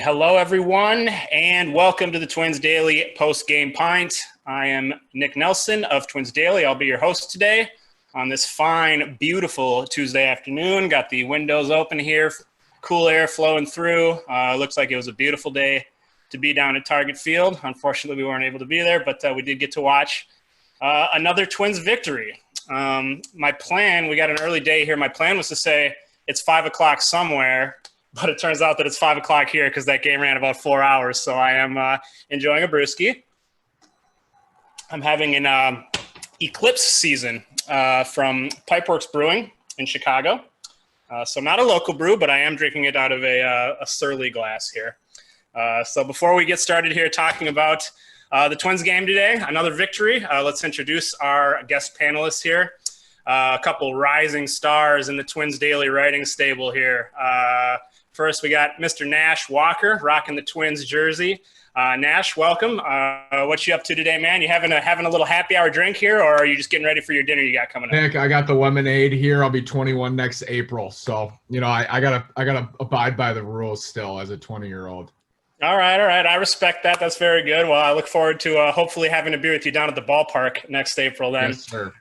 Hello, everyone, and welcome to the Twins Daily Postgame Pint. I am Nick Nelson of Twins Daily. I'll be your host today on this fine, beautiful Tuesday afternoon. Got the windows open here, cool air flowing through. Looks like it was a beautiful day to be down at Target Field. Unfortunately, we weren't able to be there, but we did get to watch another Twins victory. My plan, we got an early day here. My plan was to say it's 5 o'clock somewhere, but it turns out that it's 5 o'clock here because that game ran about 4 hours. So I am enjoying a brewski. I'm having an Eclipse season from Pipeworks Brewing in Chicago. So not a local brew, but I am drinking it out of a Surly glass here. So before we get started here talking about the Twins game today, another victory, let's introduce our guest panelists here. A couple rising stars in the Twins Daily writing stable here. First, we got Mr. Nash Walker rocking the Twins jersey. Nash, welcome. What you up to today, man? You having a little happy hour drink here, or are you just getting ready for your dinner you got coming up? Nick, I got the lemonade here. I'll be 21 next April, so I gotta abide by the rules still as a 20-year-old. All right. I respect that. That's very good. Well, I look forward to hopefully having a beer with you down at the ballpark next April. Then, yes, sir.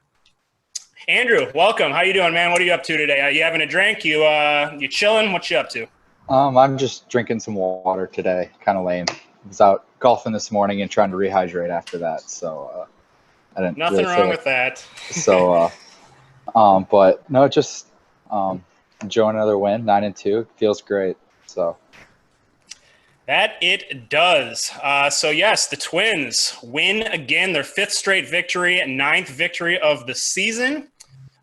Andrew, welcome. How you doing, man? What are you up to today? You having a drink? You chilling? What you up to? I'm just drinking some water today. Kind of lame. I was out golfing this morning and trying to rehydrate after that, so I didn't. Nothing really wrong with that. So, but no, just enjoying another win, 9-2. Feels great. So. That it does. So, yes, the Twins win again, their 5th straight victory and 9th victory of the season.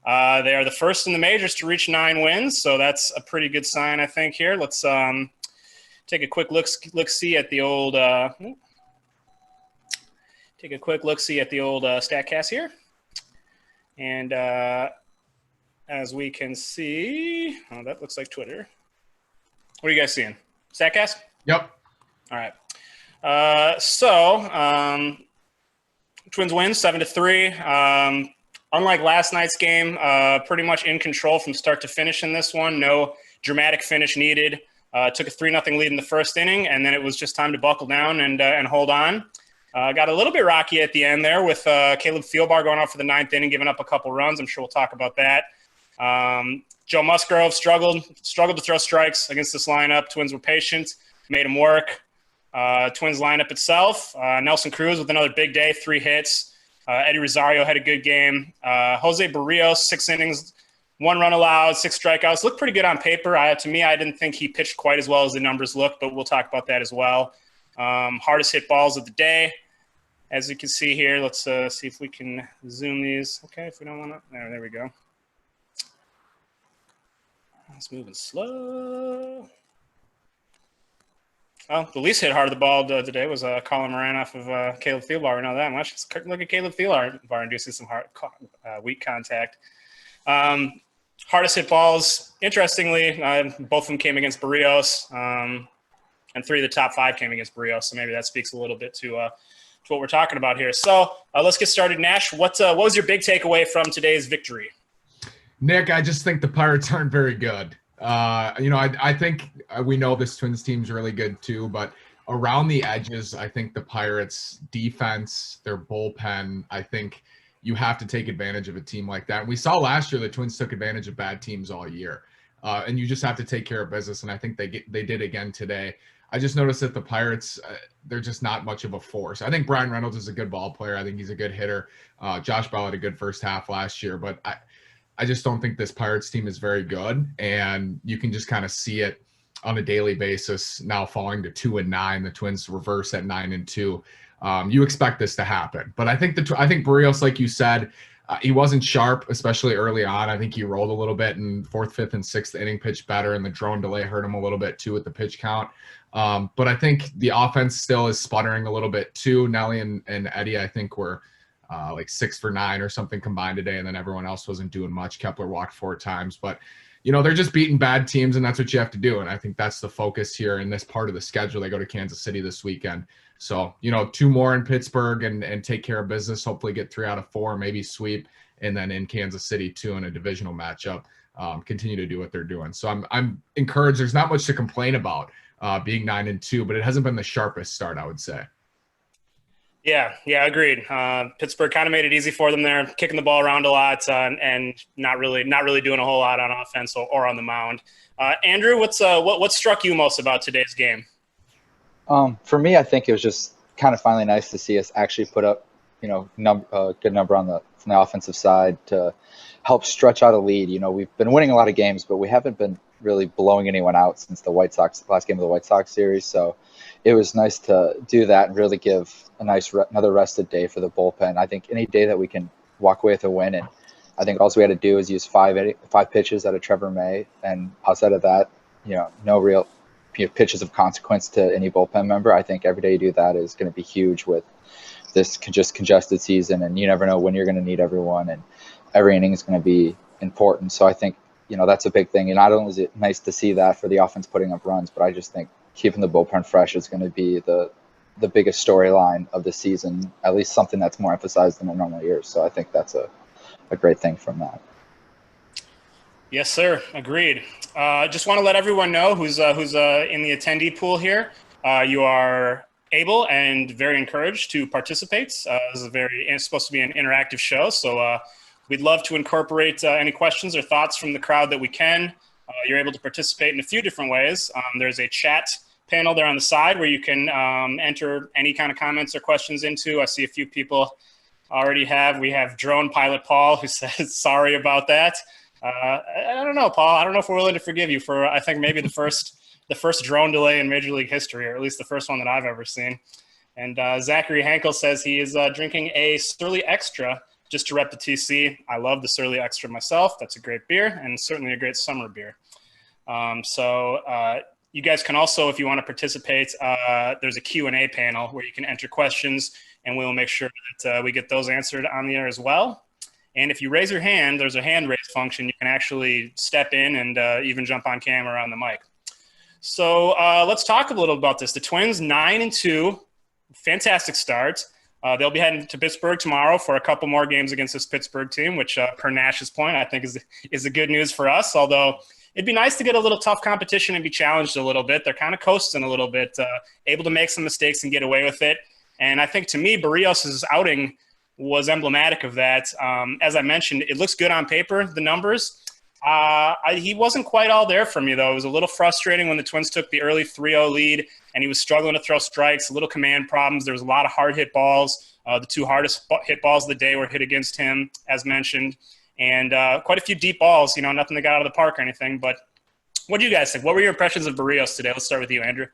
They are the first in the majors to reach 9 wins, so that's a pretty good sign, I think, here. Let's take a quick look-see at the old StatCast here. And as we can see, that looks like Twitter. What are you guys seeing? StatCast? Yep. All right. Twins win 7-3. Unlike last night's game, pretty much in control from start to finish in this one. No dramatic finish needed. Took a 3-0 lead in the first inning, and then it was just time to buckle down and hold on. Got a little bit rocky at the end there with Caleb Theobar going off for the 9th inning, giving up a couple runs. I'm sure we'll talk about that. Joe Musgrove struggled to throw strikes against this lineup. Twins were patient, made him work. Twins lineup itself, Nelson Cruz with another big day, 3 hits. Eddie Rosario had a good game. Jose Berrios, 6 innings, 1 run allowed, 6 strikeouts. Looked pretty good on paper. To me, I didn't think he pitched quite as well as the numbers look, but we'll talk about that as well. Hardest hit balls of the day. As you can see here, let's see if we can zoom these. Okay, if we don't want to. There we go. It's moving slow. Well, the least hit hard of the ball today was Colin Moran off of Caleb Theobar. We know that much. Let's look at Caleb Theobar inducing some weak contact. Hardest hit balls, interestingly, both of them came against Berrios, and 3 of the top 5 came against Berrios. So maybe that speaks a little bit to what we're talking about here. So let's get started. Nash, what was your big takeaway from today's victory? Nick, I just think the Pirates aren't very good. I think we know this Twins team's really good too, but around the edges, I think the Pirates defense, their bullpen, I think you have to take advantage of a team like that. And we saw last year the Twins took advantage of bad teams all year, and you just have to take care of business. And I think they did again today. I just noticed that the Pirates, they're just not much of a force. I think Brian Reynolds is a good ball player. I think he's a good hitter. Josh Bell had a good first half last year, but I just don't think this Pirates team is very good, and you can just kind of see it on a daily basis now falling to 2-9. The Twins reverse at 9-2. You expect this to happen, but I think Berrios, like you said, he wasn't sharp, especially early on. I think he rolled a little bit in 4th, 5th, and 6th inning, pitched better, and the drone delay hurt him a little bit too with the pitch count. But I think the offense still is sputtering a little bit too. Nelly and Eddie, I think, were like 6 for 9 or something combined today, and then everyone else wasn't doing much. Kepler walked 4 times, but they're just beating bad teams, and that's what you have to do. And I think that's the focus here in this part of the schedule. They go to Kansas City this weekend, so 2 more in Pittsburgh and take care of business. Hopefully get 3 out of 4, maybe sweep, and then in Kansas City too in a divisional matchup. Continue to do what they're doing. So I'm encouraged. There's not much to complain about being 9-2, but it hasn't been the sharpest start, I would say. Yeah, agreed. Pittsburgh kind of made it easy for them there, kicking the ball around a lot and not really doing a whole lot on offense or on the mound. Andrew, what struck you most about today's game? For me, I think it was just kind of finally nice to see us actually put up, a good number from the offensive side to help stretch out a lead. We've been winning a lot of games, but we haven't been really blowing anyone out since the last game of the White Sox series. So it was nice to do that and really give a nice another rested day for the bullpen. I think any day that we can walk away with a win, and I think all we had to do is use five pitches out of Trevor May, and outside of that, no real pitches of consequence to any bullpen member. I think every day you do that is going to be huge with this just congested season, and you never know when you're going to need everyone, and every inning is going to be important. So I think that's a big thing. And not only is it nice to see that for the offense putting up runs, but I just think keeping the bullpen fresh is going to be the biggest storyline of the season, at least something that's more emphasized than in normal years. So I think that's a great thing from that. Yes, sir. Agreed. Just want to let everyone know who's in the attendee pool here. You are able and very encouraged to participate. It's supposed to be an interactive show, so we'd love to incorporate any questions or thoughts from the crowd that we can. You're able to participate in a few different ways. There's a chat panel there on the side where you can enter any kind of comments or questions into. I see a few people already have. We have Drone Pilot Paul who says, sorry about that. I don't know, Paul. I don't know if we're willing to forgive you for, I think, maybe the first drone delay in Major League history, or at least the first one that I've ever seen. And Zachary Hankel says he is drinking a Surly Extra just to rep the TC. I love the Surly Extra myself. That's a great beer and certainly a great summer beer. You guys can also, if you want to participate, there's a Q&A panel where you can enter questions, and we'll make sure that we get those answered on the air as well. And if you raise your hand, there's a hand raise function. You can actually step in and even jump on camera on the mic. So let's talk a little about this. The Twins, 9-2, fantastic start. They'll be heading to Pittsburgh tomorrow for a couple more games against this Pittsburgh team, which per Nash's point, I think is the good news for us. Although it'd be nice to get a little tough competition and be challenged a little bit. They're kind of coasting a little bit, able to make some mistakes and get away with it. And I think, to me, Berrios' outing was emblematic of that. As I mentioned, it looks good on paper, the numbers. He wasn't quite all there for me, though. It was a little frustrating when the Twins took the early 3-0 lead, and he was struggling to throw strikes, a little command problems. There was a lot of hard-hit balls. The two hardest hit balls of the day were hit against him, as mentioned, and quite a few deep balls, nothing that got out of the park or anything. But what do you guys think? What were your impressions of Berrios today? Let's start with you, Andrew.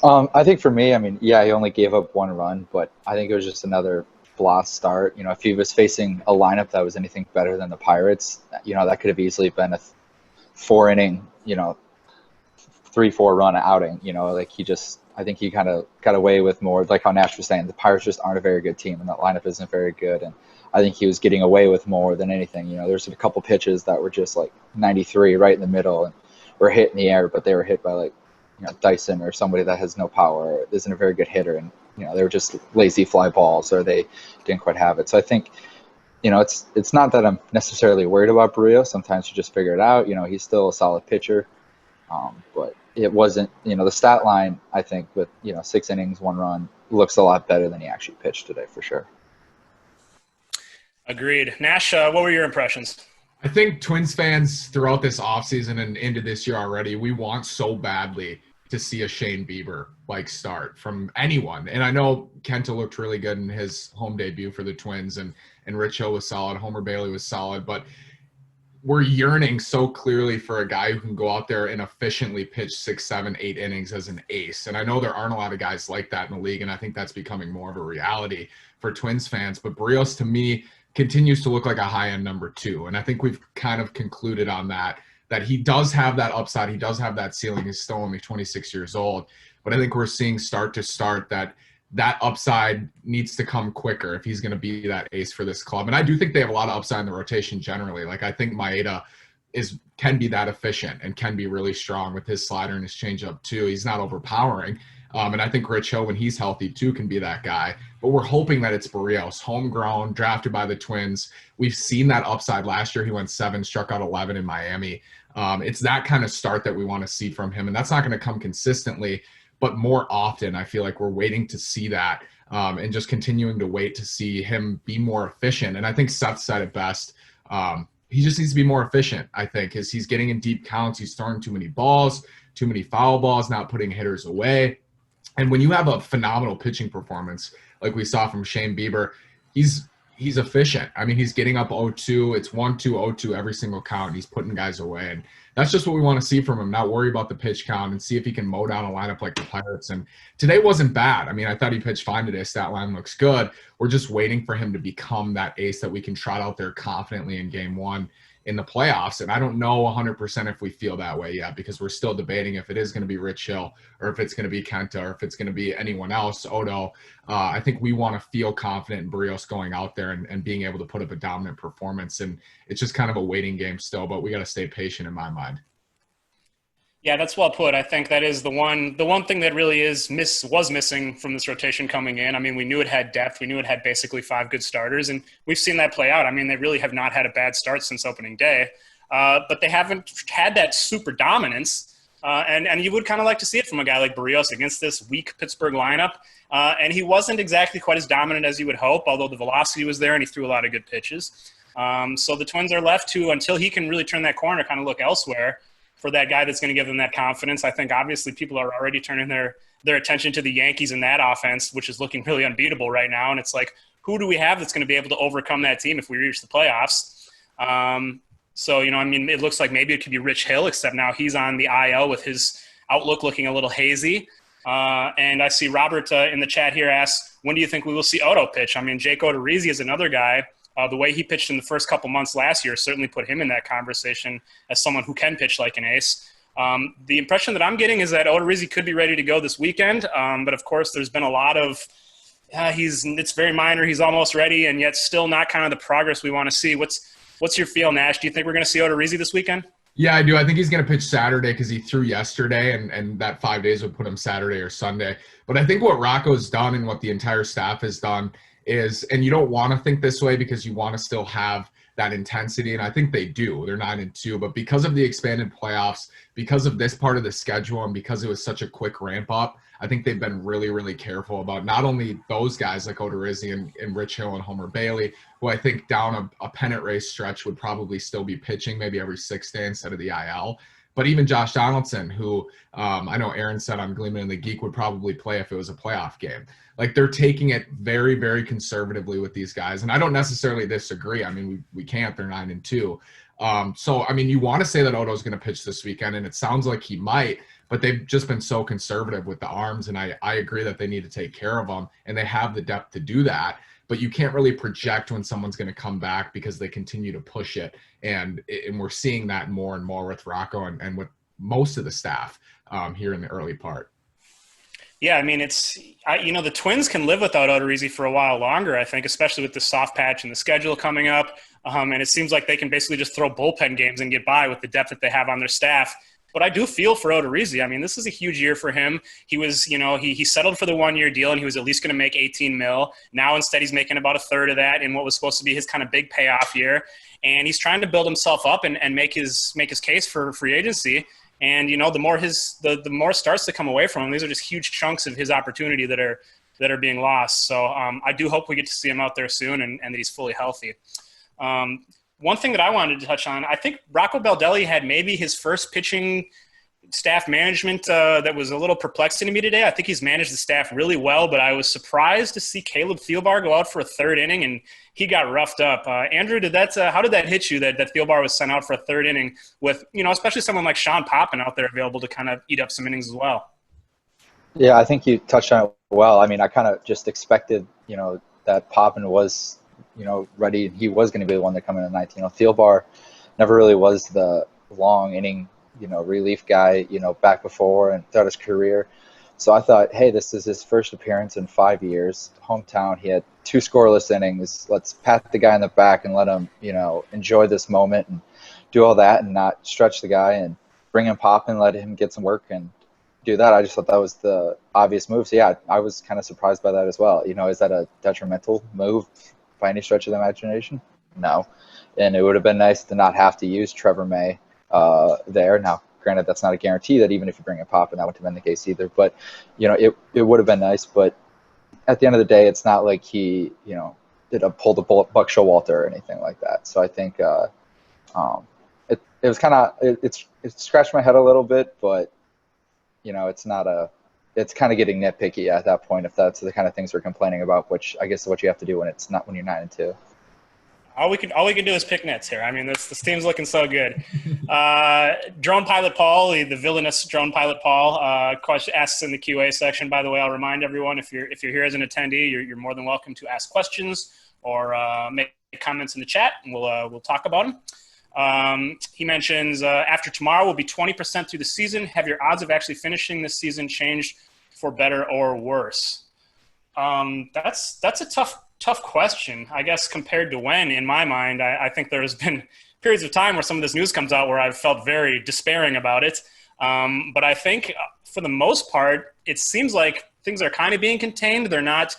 I think for me, he only gave up one run, but I think it was just another blah start. If he was facing a lineup that was anything better than the Pirates, that could have easily been a 4-inning, 3-4 run outing. I think he kind of got away with more, like how Nash was saying, the Pirates just aren't a very good team, and that lineup isn't very good. And I think he was getting away with more than anything. There's a couple pitches that were just like 93 right in the middle and were hit in the air, but they were hit by Dyson or somebody that has no power, or isn't a very good hitter, and they were just lazy fly balls, or they didn't quite have it. So I think it's not that I'm necessarily worried about Berrios. Sometimes you just figure it out. He's still a solid pitcher, but it wasn't, the stat line, I think, with 6 innings, 1 run, looks a lot better than he actually pitched today, for sure. Agreed. Nash, what were your impressions? I think Twins fans throughout this offseason and into this year already, we want so badly to see a Shane Bieber start from anyone. And I know Kenta looked really good in his home debut for the Twins, and Rich Hill was solid, Homer Bailey was solid, but we're yearning so clearly for a guy who can go out there and efficiently pitch 6, 7, 8 innings as an ace. And I know there aren't a lot of guys like that in the league, and I think that's becoming more of a reality for Twins fans. But Berrios, to me, continues to look like a high-end number 2. And I think we've kind of concluded on that he does have that upside. He does have that ceiling. He's still only 26 years old. But I think we're seeing start to start that upside needs to come quicker if he's going to be that ace for this club. And I do think they have a lot of upside in the rotation generally. I think Maeda can be that efficient and can be really strong with his slider and his changeup too. He's not overpowering. And I think Rich Hill, when he's healthy too, can be that guy. But we're hoping that it's Berrios, homegrown, drafted by the Twins. We've seen that upside last year. He went 7, struck out 11 in Miami. It's that kind of start that we want to see from him. And that's not going to come consistently, but more often. I feel like we're waiting to see that and just continuing to wait to see him be more efficient. And I think Seth said it best. He just needs to be more efficient, I think, as he's getting in deep counts. He's throwing too many balls, too many foul balls, not putting hitters away. And when you have a phenomenal pitching performance, like we saw from Shane Bieber, he's efficient. I mean, he's getting up 0-2. It's 1-2, 0-2 every single count. He's putting guys away. And that's just what we want to see from him, not worry about the pitch count and see if he can mow down a lineup like the Pirates. And today wasn't bad. I mean, I thought he pitched fine today. Stat line looks good. We're just waiting for him to become that ace that we can trot out there confidently in game one in the playoffs. And I don't know 100% if we feel that way yet, because we're still debating if it is going to be Rich Hill or if it's going to be Kenta or if it's going to be anyone else, Odo. I think we want to feel confident in Berrios going out there and being able to put up a dominant performance. And it's just kind of a waiting game still, but we got to stay patient in my mind. Yeah, that's well put. I think that is the one thing that really was missing from this rotation coming in. I mean, we knew it had depth. We knew it had basically 5 good starters, and we've seen that play out. I mean, they really have not had a bad start since opening day, but they haven't had that super dominance. And you would kind of like to see it from a guy like Berrios against this weak Pittsburgh lineup. And he wasn't exactly quite as dominant as you would hope, although the velocity was there and he threw a lot of good pitches. So the Twins are left to, until he can really turn that corner, kind of look elsewhere for that guy that's going to give them that confidence. I think obviously people are already turning their attention to the Yankees in that offense, which is looking really unbeatable right now. And it's like, who do we have that's going to be able to overcome that team if we reach the playoffs? So, I mean, it looks like maybe it could be Rich Hill, except now he's on the IL with his outlook looking a little hazy. And I see Robert in the chat here asks, when do you think we will see Odo pitch? I mean, Jake Odorizzi is another guy. The way he pitched in the first couple months last year certainly put him in that conversation as someone who can pitch like an ace. The impression that I'm getting is that Odorizzi could be ready to go this weekend. But, of course, there's been a lot of it's very minor. He's almost ready, and yet still not kind of the progress we want to see. What's your feel, Nash? Do you think we're going to see Odorizzi this weekend? Yeah, I do. I think he's going to pitch Saturday because he threw yesterday, and that 5 days would put him Saturday or Sunday. But I think what Rocco's done and what the entire staff has done is, and you don't want to think this way because you want to still have that intensity, and I think they do. They're 9-2, but because of the expanded playoffs, because of this part of the schedule, and because it was such a quick ramp up, I think they've been really, really careful about not only those guys like Odorizzi and Rich Hill and Homer Bailey, who I think down a pennant race stretch would probably still be pitching maybe every 6th day instead of the IL. But even Josh Donaldson, who I know Aaron said on Gleeman and the Geek would probably play if it was a playoff game. Like, they're taking it very, very conservatively with these guys. And I don't necessarily disagree. I mean, we can't. They're 9-2. So, I mean, you want to say that Odo's going to pitch this weekend, and it sounds like he might, but they've just been so conservative with the arms. And I agree that they need to take care of them, and they have the depth to do that. But you can't really project when someone's going to come back because they continue to push it. And we're seeing that more and more with Rocco and with most of the staff here in the early part. Yeah, I mean, the Twins can live without Odorizzi for a while longer, I think, especially with the soft patch and the schedule coming up. And it seems like they can basically just throw bullpen games and get by with the depth that they have on their staff. But I do feel for Odorizzi. I mean, this is a huge year for him. He was, he settled for the 1-year deal, and he was at least going to make $18 million. Now instead he's making about 1/3 of that in what was supposed to be his kind of big payoff year. And he's trying to build himself up and make his case for free agency. And, the more the more starts to come away from him, these are just huge chunks of his opportunity that are being lost. So I do hope we get to see him out there soon and that he's fully healthy. One thing that I wanted to touch on, I think Rocco Baldelli had maybe his first pitching staff management that was a little perplexing to me today. I think he's managed the staff really well, but I was surprised to see Caleb Theobar go out for a 3rd inning, and he got roughed up. Andrew, how did that hit you that Theobar was sent out for a 3rd inning with, especially someone like Sean Poppin out there available to kind of eat up some innings as well? Yeah, I think you touched on it well. I mean, I kind of just expected, that Poppin was, ready. He was going to be the one to come in at 19. Theobar never really was the long inning, relief guy, back before and throughout his career. So I thought, hey, this is his first appearance in 5 years. Hometown, he had 2 scoreless innings. Let's pat the guy in the back and let him, enjoy this moment and do all that and not stretch the guy and bring him Pop and let him get some work and do that. I just thought that was the obvious move. So yeah, I was kind of surprised by that as well. Is that a detrimental move by any stretch of the imagination? No. And it would have been nice to not have to use Trevor May there. Now, granted, that's not a guarantee that even if you bring in Pop, and that wouldn't have been the case either. But, it would have been nice. But at the end of the day, it's not like he, did a pull the Buck Showalter or anything like that. So I think it was kind of it scratched my head a little bit, but it's kind of getting nitpicky at that point if that's the kind of things we're complaining about, which I guess is what you have to do when you're 9-2. All we can do is pick nits here. I mean, this team's looking so good. Drone Pilot Paul, the villainous Drone Pilot Paul, asks in the QA section. By the way, I'll remind everyone, if you're here as an attendee, you're more than welcome to ask questions or make comments in the chat, and we'll talk about them. He mentions after tomorrow we'll be 20% through the season. Have your odds of actually finishing this season changed for better or worse? That's a tough question, I guess, compared to when. In my mind, I think there's been periods of time where some of this news comes out where I've felt very despairing about it. But I think for the most part, it seems like things are kind of being contained. They're not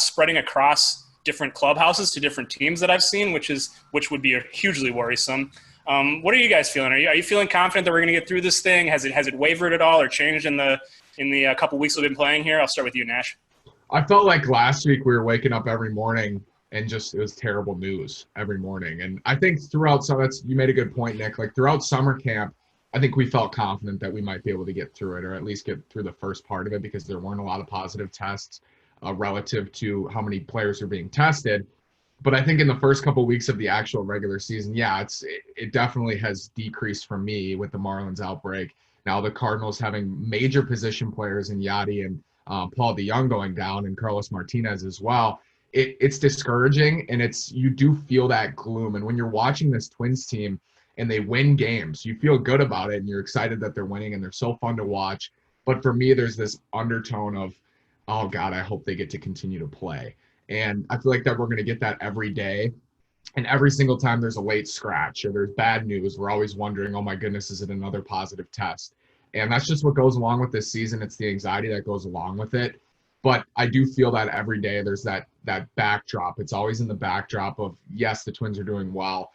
spreading across different clubhouses to different teams that I've seen, which would be hugely worrisome. What are you guys feeling? Are you feeling confident that we're going to get through this thing? Has it wavered at all or changed in the couple weeks we've been playing here? I'll start with you, Nash. I felt like last week we were waking up every morning and it was terrible news every morning. And I think throughout you made a good point, Nick. Like throughout summer camp, I think we felt confident that we might be able to get through it, or at least get through the first part of it, because there weren't a lot of positive tests relative to how many players are being tested. But I think in the first couple of weeks of the actual regular season, it definitely has decreased for me with the Marlins outbreak. Now the Cardinals having major position players in Yachty and Paul DeYoung going down, and Carlos Martinez as well. It's discouraging, and you do feel that gloom. And when you're watching this Twins team and they win games, you feel good about it and you're excited that they're winning and they're so fun to watch. But for me, there's this undertone of, oh God, I hope they get to continue to play. And I feel like that we're going to get that every day. And every single time there's a late scratch or there's bad news, we're always wondering, oh my goodness, is it another positive test? And that's just what goes along with this season. It's the anxiety that goes along with it. But I do feel that every day there's that backdrop. It's always in the backdrop of, yes, the Twins are doing well.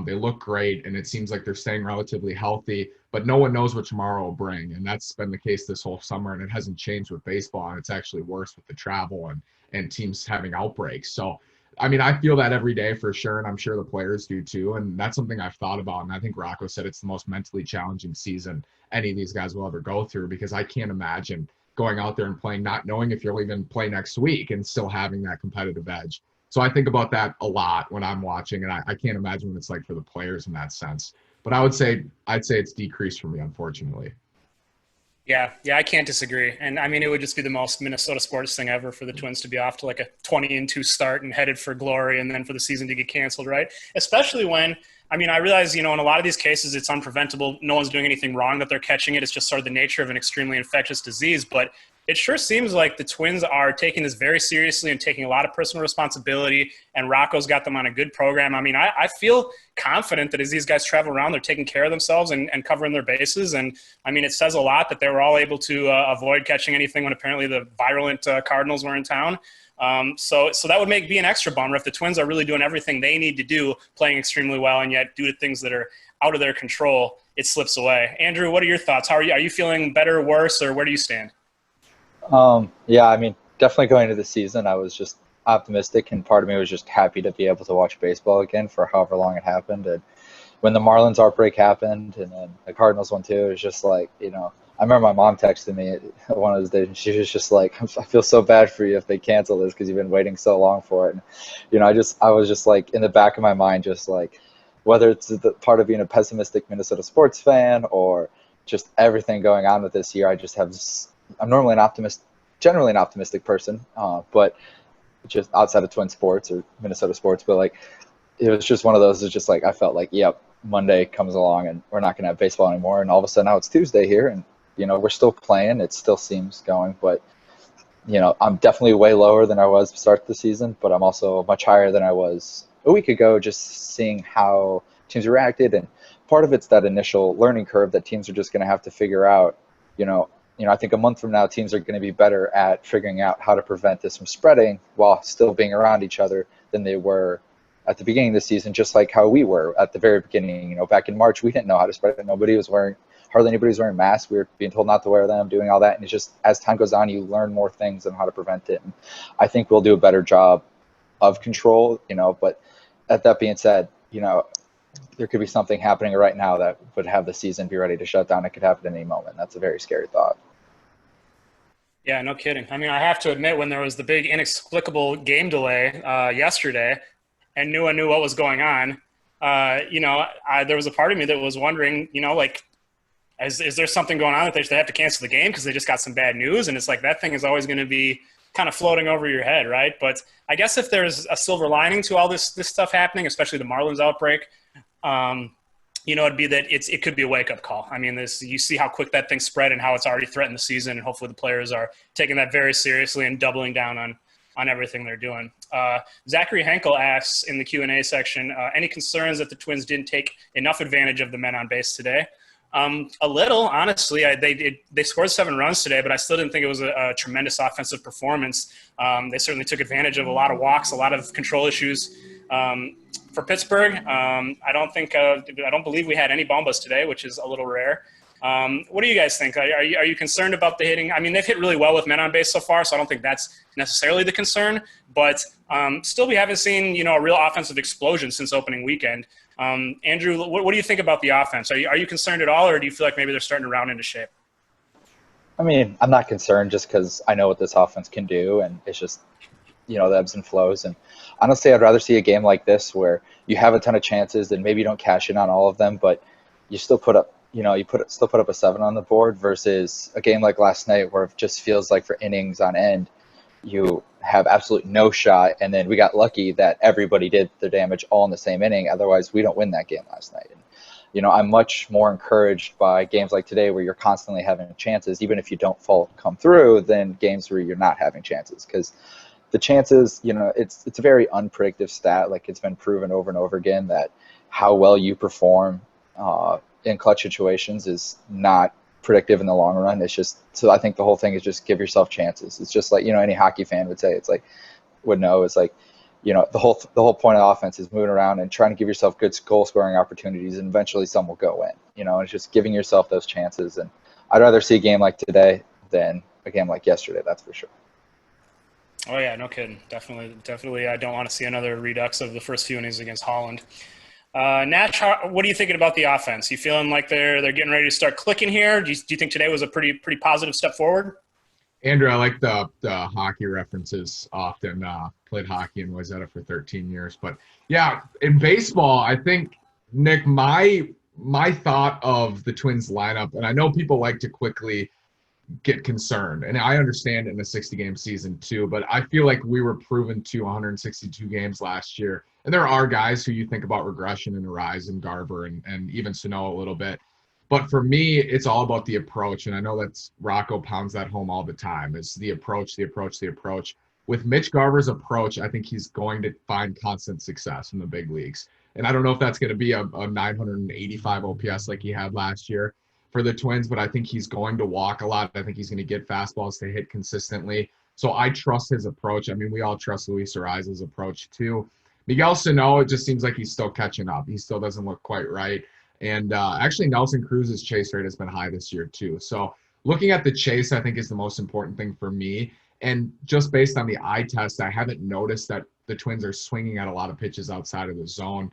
They look great, and it seems like they're staying relatively healthy. But no one knows what tomorrow will bring. And that's been the case this whole summer, and it hasn't changed with baseball. And it's actually worse with the travel and teams having outbreaks. So, I mean, I feel that every day for sure, and I'm sure the players do too. And that's something I've thought about. And I think Rocco said it's the most mentally challenging season any of these guys will ever go through, because I can't imagine going out there and playing, not knowing if you'll even play next week and still having that competitive edge. So I think about that a lot when I'm watching, and I can't imagine what it's like for the players in that sense. But I'd say it's decreased for me, unfortunately. Yeah, I can't disagree. And I mean, it would just be the most Minnesota sports thing ever for the Twins to be off to like a 20-2 start and headed for glory, and then for the season to get canceled, right? Especially when, I mean, I realize, in a lot of these cases, it's unpreventable. No one's doing anything wrong that they're catching it. It's just sort of the nature of an extremely infectious disease. But it sure seems like the Twins are taking this very seriously and taking a lot of personal responsibility, and Rocco's got them on a good program. I mean, I feel confident that as these guys travel around, they're taking care of themselves and covering their bases. And, I mean, it says a lot that they were all able to avoid catching anything when apparently the virulent Cardinals were in town. So that would be an extra bummer if the Twins are really doing everything they need to do, playing extremely well, and yet due to things that are out of their control, it slips away. Andrew, what are your thoughts? How are you? Are you feeling better, worse, or where do you stand? Yeah, I mean, definitely going into the season, I was just optimistic, and part of me was just happy to be able to watch baseball again for however long it happened. And when the Marlins outbreak happened, and then the Cardinals one too, it was just like, I remember my mom texted me one of those days, and she was just like, I feel so bad for you if they cancel this because you've been waiting so long for it. And, I was just like, in the back of my mind, just like, whether it's the part of being a pessimistic Minnesota sports fan or just everything going on with this year, I'm normally generally an optimistic person, but just outside of Twin sports or Minnesota sports, but like, it was just one of those, it's just like, I felt like, yep, Monday comes along and we're not going to have baseball anymore. And all of a sudden now it's Tuesday here, and, we're still playing. It still seems going, but, I'm definitely way lower than I was to start the season, but I'm also much higher than I was a week ago, just seeing how teams reacted. And part of it's that initial learning curve that teams are just going to have to figure out. I think a month from now, teams are going to be better at figuring out how to prevent this from spreading while still being around each other than they were at the beginning of the season, just like how we were at the very beginning. Back in March, we didn't know how to spread it. Hardly anybody was wearing masks. We were being told not to wear them, doing all that. And it's just, as time goes on, you learn more things on how to prevent it. And I think we'll do a better job of control, but at that being said, there could be something happening right now that would have the season be ready to shut down. It could happen at any moment. That's a very scary thought. Yeah, no kidding. I mean, I have to admit, when there was the big inexplicable game delay yesterday and no one knew what was going on, there was a part of me that was wondering, is there something going on that they have to cancel the game because they just got some bad news? And it's like that thing is always going to be kind of floating over your head, right? But I guess if there's a silver lining to all this stuff happening, especially the Marlins outbreak, it'd be that it could be a wake-up call. I mean, you see how quick that thing spread and how it's already threatened the season, and hopefully the players are taking that very seriously and doubling down on everything they're doing. Zachary Henkel asks in the Q&A section, any concerns that the Twins didn't take enough advantage of the men on base today? A little, honestly. They scored 7 runs today, but I still didn't think it was a tremendous offensive performance. They certainly took advantage of a lot of walks, a lot of control issues. For Pittsburgh, I don't believe we had any bombas today, which is a little rare. What do you guys think? Are you concerned about the hitting? I mean, they've hit really well with men on base so far, so I don't think that's necessarily the concern. But still, we haven't seen a real offensive explosion since opening weekend. Andrew, what do you think about the offense? Are you concerned at all, or do you feel like maybe they're starting to round into shape? I mean, I'm not concerned just because I know what this offense can do, and it's just the ebbs and flows. And honestly, I'd rather see a game like this where you have a ton of chances and maybe you don't cash in on all of them, but you still put up a 7 on the board versus a game like last night where it just feels like for innings on end you have absolutely no shot, and then we got lucky that everybody did the damage all in the same inning. Otherwise, we don't win that game last night. And, I'm much more encouraged by games like today where you're constantly having chances, even if you don't come through, than games where you're not having chances. Because the chances, it's a very unpredictable stat. Like, it's been proven over and over again that how well you perform in clutch situations is not predictive in the long run. It's just, so I think the whole thing is just give yourself chances. It's just like, any hockey fan would say, the whole point of offense is moving around and trying to give yourself good goal scoring opportunities, and eventually some will go in, and it's just giving yourself those chances. And I'd rather see a game like today than a game like yesterday. That's for sure. Oh yeah, no kidding. Definitely. I don't want to see another redux of the first few innings against Holland. Nash, what are you thinking about the offense? You feeling like they're getting ready to start clicking here? Do you think today was a pretty positive step forward? Andrew, I like the hockey references often. Played hockey in Wayzata for 13 years. But, yeah, in baseball, I think, Nick, my thought of the Twins lineup, and I know people like to quickly get concerned, and I understand it in a 60-game season too, but I feel like we were proven to 162 games last year. And there are guys who you think about regression and a rise in Garver and even Sano a little bit. But for me, it's all about the approach. And I know that's Rocco pounds that home all the time. It's the approach. With Mitch Garver's approach, I think he's going to find constant success in the big leagues. And I don't know if that's going to be a 985 OPS like he had last year for the Twins, but I think he's going to walk a lot. I think he's going to get fastballs to hit consistently. So I trust his approach. I mean, we all trust Luis Ariza's approach too. Miguel Sano, it just seems like he's still catching up. He still doesn't look quite right. And actually, Nelson Cruz's chase rate has been high this year too. So looking at the chase, I think, is the most important thing for me. And just based on the eye test, I haven't noticed that the Twins are swinging at a lot of pitches outside of the zone,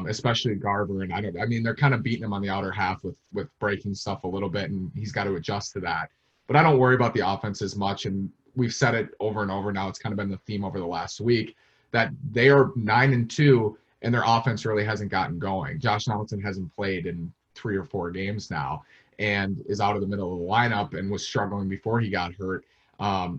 especially Garver. And they're kind of beating him on the outer half with breaking stuff a little bit, and he's got to adjust to that. But I don't worry about the offense as much. And we've said it over and over now. It's kind of been the theme over the last week that they are 9-2 and their offense really hasn't gotten going. Josh Donaldson hasn't played in 3 or 4 games now and is out of the middle of the lineup and was struggling before he got hurt.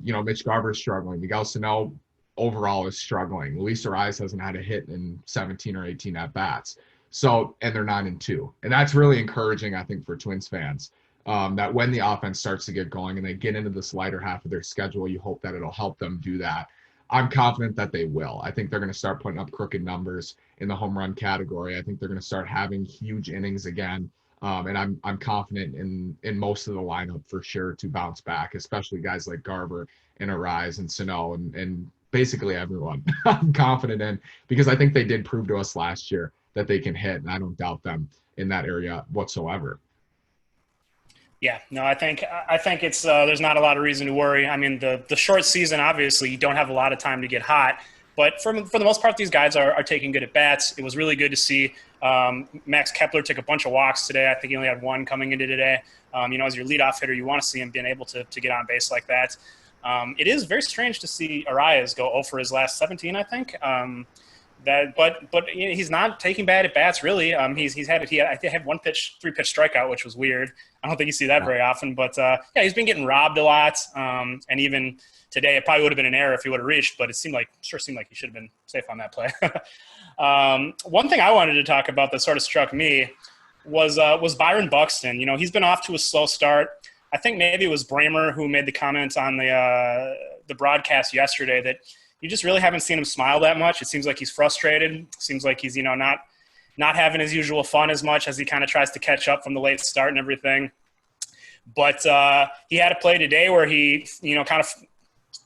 Mitch Garver is struggling. Miguel Sano overall is struggling. Luis Ariza hasn't had a hit in 17 or 18 at-bats. So, and they're 9-2. And that's really encouraging, I think, for Twins fans, that when the offense starts to get going and they get into this lighter half of their schedule, you hope that it'll help them do that. I'm confident that they will. I think they're going to start putting up crooked numbers in the home run category. I think they're going to start having huge innings again. And I'm confident in most of the lineup for sure to bounce back, especially guys like Garver and Arise and Sano and basically everyone. I'm confident in, because I think they did prove to us last year that they can hit, and I don't doubt them in that area whatsoever. Yeah, no, I think it's there's not a lot of reason to worry. I mean, the short season, obviously, you don't have a lot of time to get hot. But for the most part, these guys are taking good at bats. It was really good to see Max Kepler took a bunch of walks today. I think he only had one coming into today. As your leadoff hitter, you want to see him being able to get on base like that. It is very strange to see Arias go 0 for his last 17, I think. But he's not taking bad at bats really. He had one 3-pitch strikeout, which was weird. I don't think you see that very often. But he's been getting robbed a lot. And even today, it probably would have been an error if he would have reached, but it seemed like he should have been safe on that play. One thing I wanted to talk about that sort of struck me was Byron Buxton. He's been off to a slow start. I think maybe it was Bramer who made the comment on the broadcast yesterday that you just really haven't seen him smile that much. It seems like he's frustrated. It seems like he's, not having his usual fun as much as he kind of tries to catch up from the late start and everything. But he had a play today where he, kind of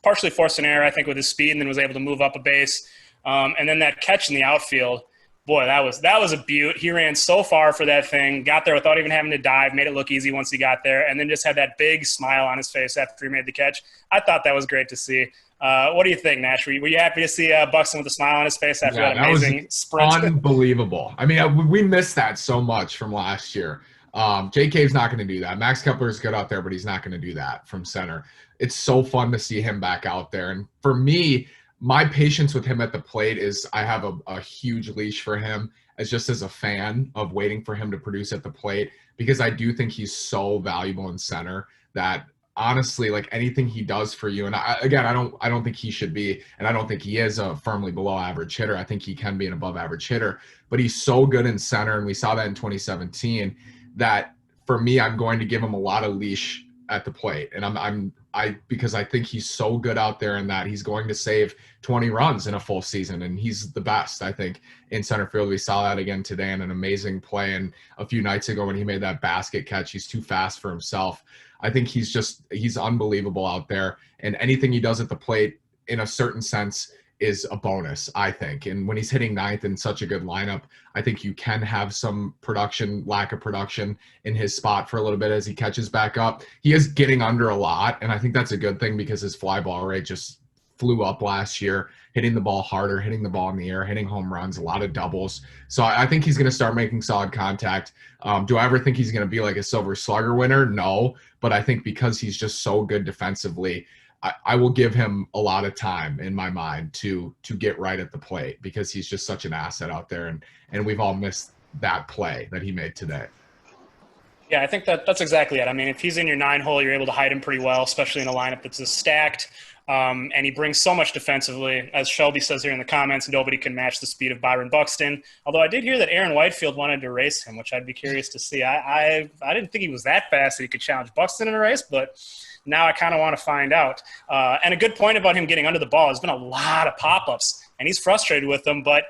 partially forced an error, I think, with his speed, and then was able to move up a base. And then that catch in the outfield, boy, that was a beaut. He ran so far for that thing, got there without even having to dive, made it look easy once he got there, and then just had that big smile on his face after he made the catch. I thought that was great to see. What do you think, Nash? Were you happy to see Buxton with a smile on his face after that amazing sprint? Unbelievable. I mean, we missed that so much from last year. JK's not going to do that. Max Kepler's good out there, but he's not going to do that from center. It's so fun to see him back out there. And for me, my patience with him at the plate is I have a huge leash for him as a fan of waiting for him to produce at the plate, because I do think he's so valuable in center that honestly, like anything he does for you, and I don't think he should be, and I don't think he is a firmly below average hitter. I think he can be an above average hitter, but he's so good in center, and we saw that in 2017, that for me, I'm going to give him a lot of leash at the plate. And because I think he's so good out there, and that he's going to save 20 runs in a full season. And he's the best, I think, in center field. We saw that again today in an amazing play. And a few nights ago when he made that basket catch, he's too fast for himself. I think he's unbelievable out there. And anything he does at the plate, in a certain sense, is a bonus, I think. And when he's hitting ninth in such a good lineup, I think you can have some lack of production in his spot for a little bit as he catches back up. He is getting under a lot, and I think that's a good thing, because his fly ball rate just flew up last year, hitting the ball harder, hitting the ball in the air, hitting home runs, a lot of doubles. So I think he's going to start making solid contact. Do I ever think he's going to be like a Silver Slugger winner? No, but I think because he's just so good defensively, I will give him a lot of time in my mind to get right at the plate, because he's just such an asset out there, and we've all missed that play that he made today. Yeah, I think that's exactly it. I mean, if he's in your 9-hole, you're able to hide him pretty well, especially in a lineup that's as stacked. And he brings so much defensively. As Shelby says here in the comments, nobody can match the speed of Byron Buxton. Although I did hear that Aaron Whitefield wanted to race him, which I'd be curious to see. I didn't think he was that fast that he could challenge Buxton in a race, but now I kind of want to find out. And a good point about him getting under the ball, has been a lot of pop-ups, and he's frustrated with them. But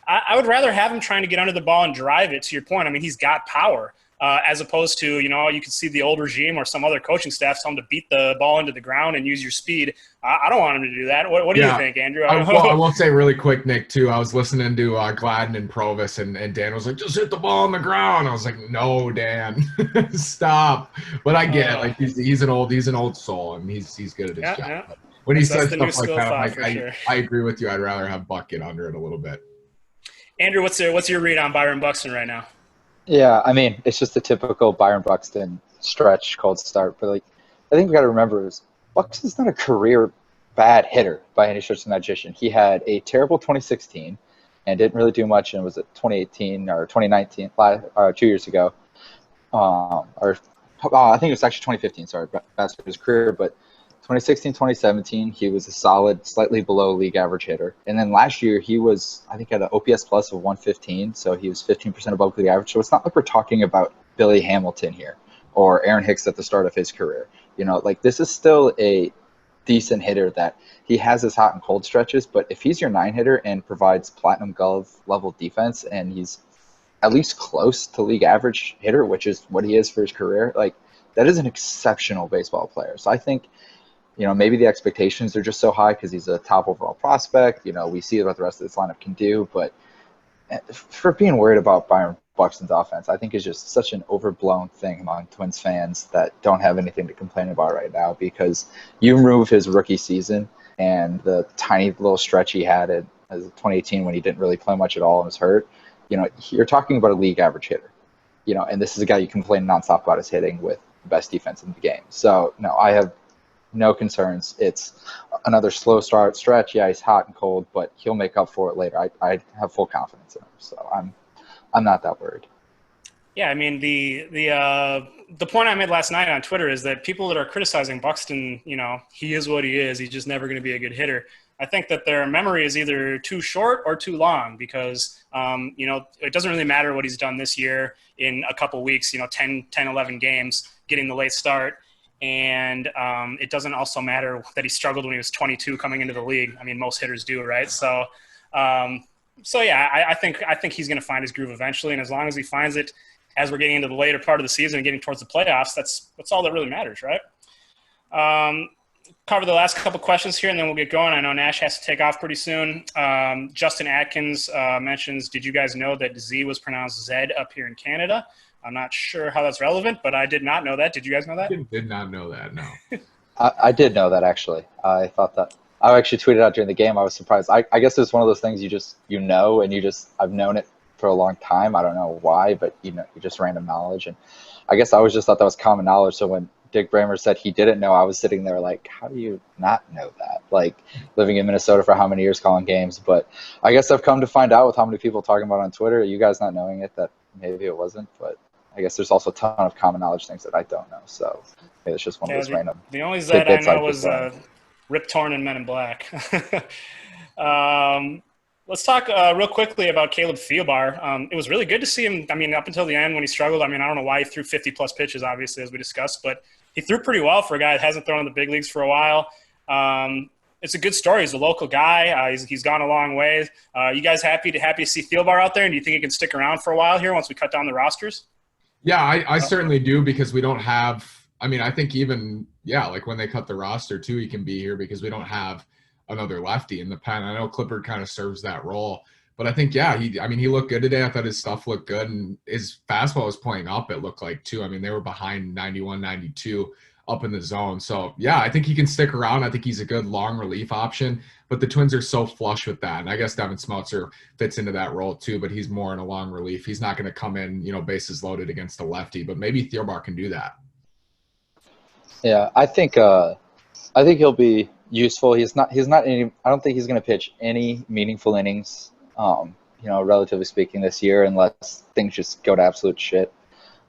I would rather have him trying to get under the ball and drive it, to your point. I mean, he's got power. As opposed to, you can see the old regime or some other coaching staff tell him to beat the ball into the ground and use your speed. I don't want him to do that. What do you think, Andrew? I will say really quick, Nick, too. I was listening to Gladden and Provis, and Dan was like, just hit the ball on the ground. I was like, no, Dan, stop. But I get it. Like he's an old soul, and he's good at his job. Yeah. But when he says stuff like that, I'm like, I agree with you. I'd rather have Buck get under it a little bit. Andrew, what's your read on Byron Buxton right now? Yeah, I mean, it's just the typical Byron Buxton stretch, cold start. But, I think we got to remember is Buxton's not a career bad hitter by any stretch of the imagination. He had a terrible 2016 and didn't really do much, and was it 2018 or 2019, 2 years ago. I think it was actually 2015, sorry, best for his career. But 2016, 2017, he was a solid, slightly below league average hitter. And then last year, he was, I think, at an OPS plus of 115, so he was 15% above league average. So it's not like we're talking about Billy Hamilton here or Aaron Hicks at the start of his career. This is still a decent hitter that he has his hot and cold stretches, but if he's your 9 hitter and provides platinum glove level defense and he's at least close to league average hitter, which is what he is for his career, like that is an exceptional baseball player. So I think, maybe the expectations are just so high because he's a top overall prospect. We see what the rest of this lineup can do, but for being worried about Byron Buxton's offense, I think is just such an overblown thing among Twins fans that don't have anything to complain about right now, because you remove his rookie season and the tiny little stretch he had as 2018 when he didn't really play much at all and was hurt. You're talking about a league average hitter, and this is a guy you complain nonstop about his hitting with the best defense in the game. So no, I have no concerns. It's another slow stretch. Yeah, he's hot and cold, but he'll make up for it later. I have full confidence in him, so I'm not that worried. Yeah, I mean the point I made last night on Twitter is that people that are criticizing Buxton, he is what he is. He's just never going to be a good hitter. I think that their memory is either too short or too long because, it doesn't really matter what he's done this year in a couple weeks, 10, 11 games, getting the late start. And it doesn't also matter that he struggled when he was 22 coming into the league. I mean, most hitters do, right? So yeah, I think he's going to find his groove eventually. And as long as he finds it as we're getting into the later part of the season and getting towards the playoffs, that's all that really matters, right? Cover the last couple questions here, and then we'll get going. I know Nash has to take off pretty soon. Justin Atkins mentions, did you guys know that Z was pronounced Zed up here in Canada? I'm not sure how that's relevant, but I did not know that. Did you guys know that? Did not know that, no. I did know that, actually. I thought that. I actually tweeted out during the game. I was surprised. I guess it's one of those things and I've known it for a long time. I don't know why, but just random knowledge. And I guess I always just thought that was common knowledge. So when Dick Bramer said he didn't know, I was sitting there like, how do you not know that? Like, living in Minnesota for how many years calling games? But I guess I've come to find out with how many people talking about it on Twitter, you guys not knowing it, that maybe it wasn't. But I guess there's also a ton of common knowledge things that I don't know. So maybe it's just one of those random. The only Zed I know was Rip Torn and Men in Black. Let's talk real quickly about Caleb Theobar. It was really good to see him. I mean, up until the end when he struggled, I don't know why he threw 50-plus pitches, obviously, as we discussed, but he threw pretty well for a guy that hasn't thrown in the big leagues for a while. It's a good story. He's a local guy. He's gone a long way. You guys happy to see Theobar out there, and do you think he can stick around for a while here once we cut down the rosters? Yeah, I certainly do, because we don't have – I think even, like when they cut the roster too, he can be here because we don't have another lefty in the pen. I know Clippard kind of serves that role. But I think, he looked good today. I thought his stuff looked good, and his fastball was playing up, it looked like, too. They were behind 91, 92 up in the zone. So, I think he can stick around. I think he's a good long relief option, but the Twins are so flush with that. And I guess Devin Smeltzer fits into that role, too, but he's more in a long relief. He's not going to come in, bases loaded against a lefty, but maybe Theobar can do that. Yeah, I think he'll be useful. I don't think he's going to pitch any meaningful innings, relatively speaking, this year, unless things just go to absolute shit.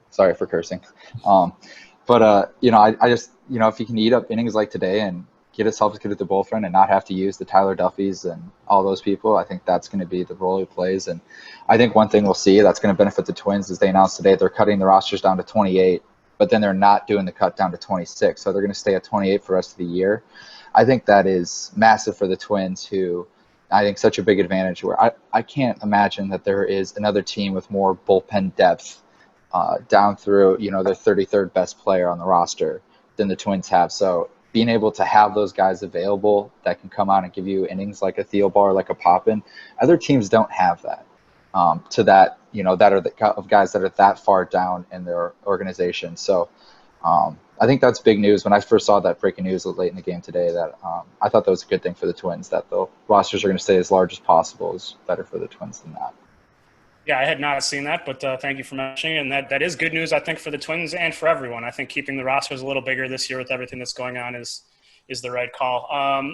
Sorry for cursing. I just, if he can eat up innings like today and get himself as good at the bullpen and not have to use the Tyler Duffys and all those people, I think that's going to be the role he plays. And I think one thing we'll see that's going to benefit the Twins is they announced today they're cutting the rosters down to 28, but then they're not doing the cut down to 26. So they're going to stay at 28 for the rest of the year. I think that is massive for the Twins, who I think such a big advantage, where I can't imagine that there is another team with more bullpen depth down through, their 33rd best player on the roster than the Twins have. So being able to have those guys available that can come out and give you innings like a Theobar, like a Poppin, other teams don't have that. That are of guys that are that far down in their organization. So I think that's big news. When I first saw that breaking news late in the game today, that I thought that was a good thing for the Twins, that the rosters are going to stay as large as possible is better for the Twins than that. Yeah, I had not seen that, but thank you for mentioning it. And that is good news, I think, for the Twins and for everyone. I think keeping the rosters a little bigger this year with everything that's going on is the right call.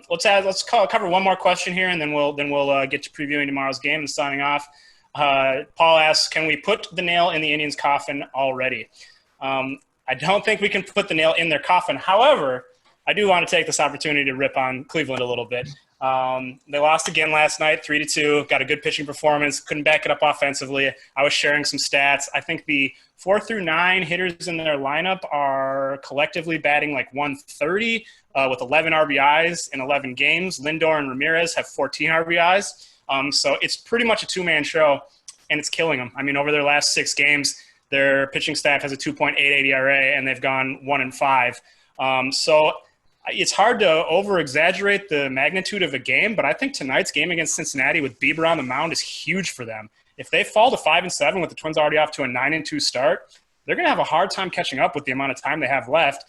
Let's cover one more question here, and then we'll get to previewing tomorrow's game and signing off. Paul asks, can we put the nail in the Indians' coffin already? I don't think we can put the nail in their coffin. However, I do want to take this opportunity to rip on Cleveland a little bit. They lost again last night, 3-2. Got a good pitching performance. Couldn't back it up offensively. I was sharing some stats. I think the 4 through 9 hitters in their lineup are collectively batting like 130 with 11 RBIs in 11 games. Lindor and Ramirez have 14 RBIs. So it's pretty much a two-man show, and it's killing them. I mean, over their last 6 games, their pitching staff has a 2.88 ERA, and they've gone 1-5. So it's hard to over-exaggerate the magnitude of a game, but I think tonight's game against Cincinnati with Bieber on the mound is huge for them. If they fall to 5-7 with the Twins already off to a 9-2 start, they're going to have a hard time catching up with the amount of time they have left,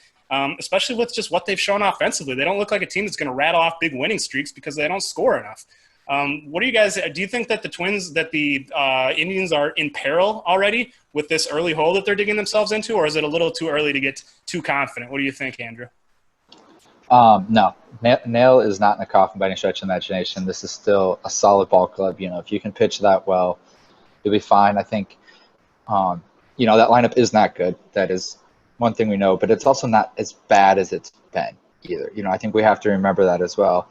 especially with just what they've shown offensively. They don't look like a team that's going to rattle off big winning streaks because they don't score enough. What do you guys – do you think that the Indians are in peril already with this early hole that they're digging themselves into, or is it a little too early to get too confident? What do you think, Andrew? No, Nail is not in a coffin by any stretch of imagination. This is still a solid ball club. You know, if you can pitch that well, you'll be fine. I think, that lineup is not good. That is one thing we know, but it's also not as bad as it's been either. You know, I think we have to remember that as well.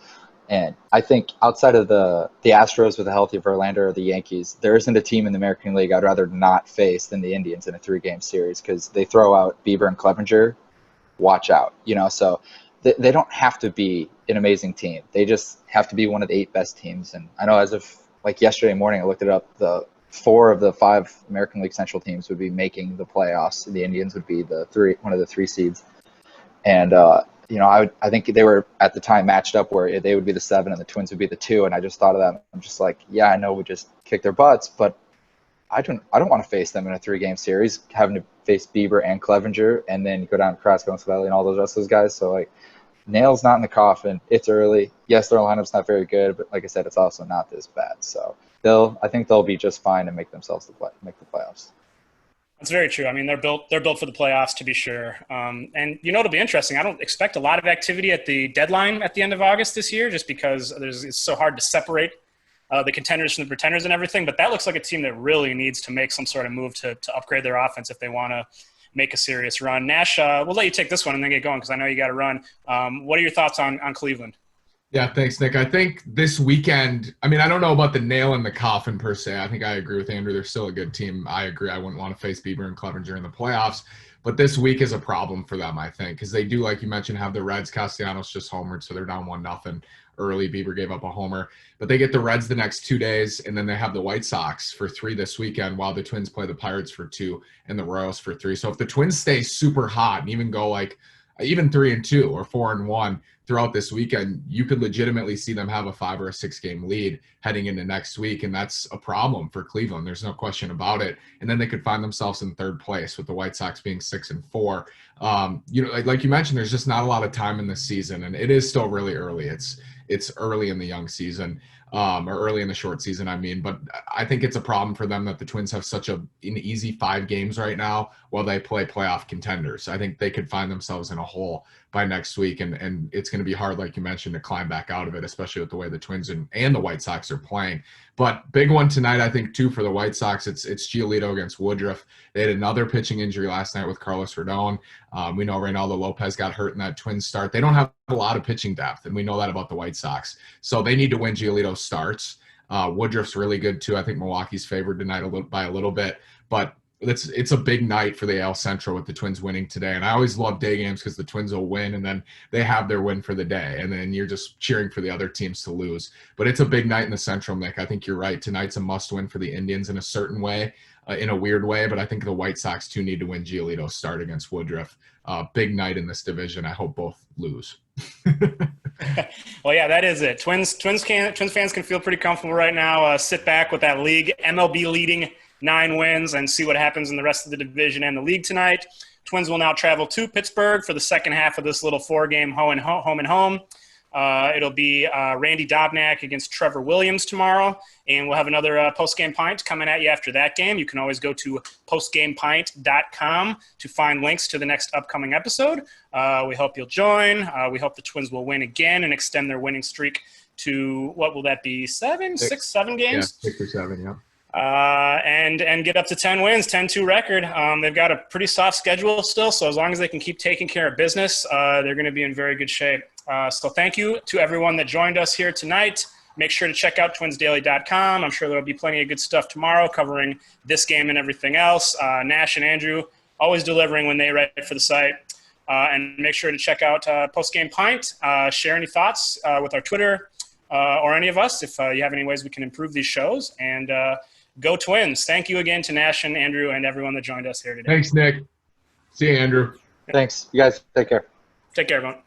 And I think outside of the Astros with a healthy Verlander or the Yankees, there isn't a team in the American League I'd rather not face than the Indians in a 3-game series because they throw out Bieber and Clevenger. Watch out, so they don't have to be an amazing team. They just have to be one of the 8 best teams. And I know as of like yesterday morning, I looked it up, the 4 of the 5 American League Central teams would be making the playoffs. The Indians would be one of the 3 seeds. And, I think they were at the time matched up where they would be the 7 and the Twins would be the 2. And I just thought of that. I'm just like, yeah, I know we just kicked their butts, but I don't want to face them in a 3-game series, having to face Bieber and Clevenger and then go down to Carrasco and Savelli and all those rest of those guys. So, like, Nail's not in the coffin. It's early. Yes, their lineup's not very good, but like I said, it's also not this bad. So I think they'll be just fine and make themselves make the playoffs. That's very true. I mean, they're built for the playoffs to be sure. And it'll be interesting. I don't expect a lot of activity at the deadline at the end of August this year, just because it's so hard to separate the contenders from the pretenders and everything. But that looks like a team that really needs to make some sort of move to upgrade their offense if they want to make a serious run. Nash, we'll let you take this one and then get going because I know you got to run. What are your thoughts on Cleveland? Yeah, thanks, Nick. I think this weekend, I don't know about the nail in the coffin per se. I think I agree with Andrew. They're still a good team. I agree. I wouldn't want to face Bieber and Clevenger in the playoffs. But this week is a problem for them, I think, because they do, like you mentioned, have the Reds. Castellanos just homered, so they're down 1-0 early. Bieber gave up a homer. But they get the Reds the next 2 days, and then they have the White Sox for 3 this weekend while the Twins play the Pirates for 2 and the Royals for 3. So if the Twins stay super hot and even go like even 3-2 or 4-1 throughout this weekend, you could legitimately see them have a 5 or a 6 game lead heading into next week. And that's a problem for Cleveland. There's no question about it. And then they could find themselves in 3rd place with the White Sox being 6-4. Like you mentioned, there's just not a lot of time in this season, and it is still really early. It's early in the young season, or early in the short season, but I think it's a problem for them that the Twins have such an easy 5 games right now while they play playoff contenders. I think they could find themselves in a hole by next week, and it's going to be hard, like you mentioned, to climb back out of it, especially with the way the Twins and the White Sox are playing. But big one tonight, I think, too, for the White Sox, it's Giolito against Woodruff. They had another pitching injury last night with Carlos Rodon. We know Reynaldo Lopez got hurt in that Twins start. They don't have a lot of pitching depth, and we know that about the White Sox. So they need to win Giolito's starts. Woodruff's really good, too. I think Milwaukee's favored tonight by a little bit. But it's a big night for the AL Central with the Twins winning today. And I always love day games because the Twins will win and then they have their win for the day. And then you're just cheering for the other teams to lose. But it's a big night in the Central, Nick. I think you're right. Tonight's a must win for the Indians in a certain way, in a weird way. But I think the White Sox, too, need to win Giolito's start against Woodruff. Big night in this division. I hope both lose. Well, yeah, that is it. Twins fans can feel pretty comfortable right now. Sit back with that league, MLB leading 9 wins, and see what happens in the rest of the division and the league tonight. Twins will now travel to Pittsburgh for the second half of this little 4-game home and home. It'll be Randy Dobnak against Trevor Williams tomorrow, and we'll have another Postgame Pint coming at you after that game. You can always go to postgamepint.com to find links to the next upcoming episode. We hope you'll join. We hope the Twins will win again and extend their winning streak to, what will that be, 7 games? Yeah, 6 or 7, yeah. and get up to 10 wins, 10-2 record. They've got a pretty soft schedule still, so as long as they can keep taking care of business, they're going to be in very good shape. So thank you to everyone that joined us here tonight. Make sure to check out twinsdaily.com. I'm sure there'll be plenty of good stuff tomorrow covering this game and everything else. Nash and Andrew always delivering when they write for the site. And make sure to check out Postgame Pint. Share any thoughts with our Twitter or any of us if you have any ways we can improve these shows. And go Twins. Thank you again to Nash and Andrew and everyone that joined us here today. Thanks, Nick. See you, Andrew. Thanks. You guys take care. Take care, everyone.